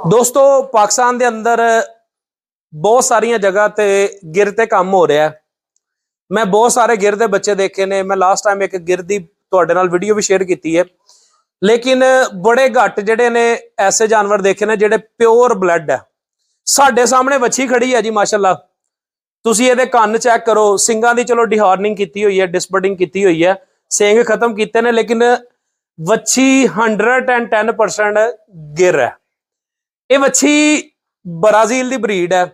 दोस्तों पाकिस्तान के अंदर बहुत सारिया जगह ते गिर ते काम हो रहा है। मैं बहुत सारे गिर के बच्चे देखे ने। मैं लास्ट टाइम एक गिर की तुहाडे नाल वीडियो भी शेयर की है, लेकिन बड़े घट जिहड़े ने ऐसे जानवर देखे ने जिहड़े प्योर ब्लड है। साडे सामने वच्छी खड़ी है जी माशाअल्लाह, तुसीं इहदे कन्न चैक करो। सिंगां दी चलो डिहार्निंग की हुई है, डिसबर्डिंग की हुई है, सिंग खत्म किए ने, लेकिन वच्छी 110% गिर है। ये वच्छी ब्राजील की ब्रीड है,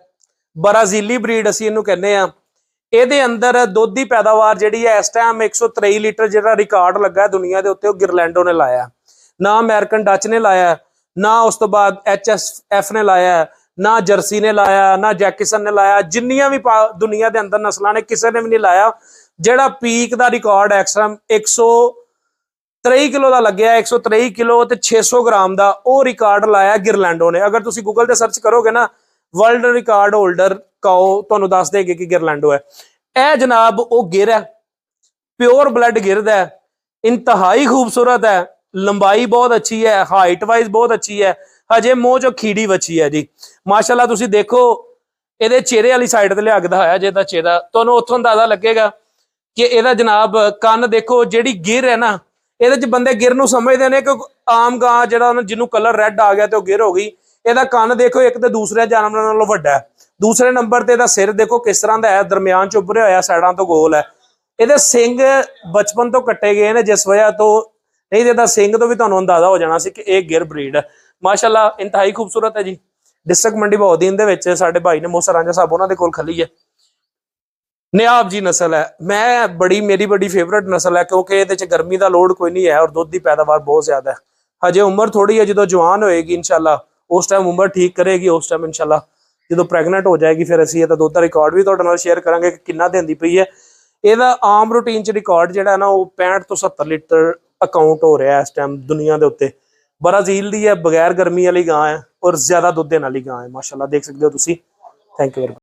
ब्राजीली ब्रीड असीं इहनूं कहने आ। ਇਹਦੇ अंदर दुध की पैदावार जी है इस टाइम 123 लीटर जो रिकॉर्ड लगा है दुनिया के उत्ते गिरलैंडो ने लाया, ना अमेरिकन डच ने लाया, ना उस तो बाद HSF ने लाया, ना जर्सी ने लाया, ना जैकिसन ने लाया। जिन्नियां भी दुनिया के अंदर नस्लों ने किसी ने भी नहीं लाया। जिहड़ा पीक का रिकॉर्ड है इस टाइम 123 किलो का लग्या, 123 किलो ते 600 ग्राम का वो रिकॉर्ड लाया गिरलैंडो ने। अगर तुसीं गूगल ते सर्च करोगे ना वर्ल्ड रिकॉर्ड होल्डर काओ तुहानूं दस देगी कि गिरलैंडो है। यह जनाब वो गिर है, प्योर ब्लड गिरद है, इंतहाई खूबसूरत है, लंबाई बहुत अच्छी है, हाइट वाइज बहुत अच्छी है। हजे मोह चो खीड़ी वच्छी है जी माशाअल्लाह। तुसीं देखो ये चेहरे वाली साइड ते लिया के दिखाया जे दा चेहरा, तुहानूं उत्थों अंदाजा लगेगा कि यदा जनाब कन्न देखो। जिहड़ी गिर है ना, ये बंदे गिर नूं समझते हैं कि आम गां जिहड़ा जिन्हों कलर रेड आ गया तो गिर हो गई। यदा कन्न देखो एक तो दूसरे जानवरों नालों वड्डा है। दूसरे नंबर ते सिर देखो किस तरह का है, दरम्यान च उभरिया होया, साइडां तो गोल है। ये सिंग बचपन तो कट्टे गए ने जिस वजह तो, नहीं तो सिंग तो भी तुहानूं अंदाजा हो जाना सी कि एक गिर ब्रीड है। माशाअल्लाह इंतहाई खूबसूरत है जी। डिस्ट्रिक्ट मंडी बहाउद्दीन दे विच साडे भाई ने मूसा रांझा साहब उन्हां दे कोल खली है। नियाब जी नस्ल है, मैं मेरी बड़ी फेवरेट नस्ल है क्योंकि ये गर्मी का लोड कोई नहीं है और दुध की पैदावार बहुत ज्यादा है। हजे उम्र थोड़ी है, जो जवान होएगी इंशाल्लाह उस टाइम उम्र ठीक करेगी, उस टाइम इंशाल्लाह जो प्रैगनेंट हो जाएगी फिर असीं इहदा दुध दा रिकॉर्ड भी तुहाडे नाल शेयर करांगे कि किन्ना देंदी पई है। इहदा आम रूटीन च रिकॉर्ड जिहड़ा है ना वो 65 तो 70 लीटर अकाउंट हो रहा है इस टाइम दुनिया के उत्ते। ब्राजील दी है, बगैर गर्मी वाली गां है और ज्यादा दुध देने वाली गां है माशाअल्लाह। देख सकते हो तुसीं। Thank you very much.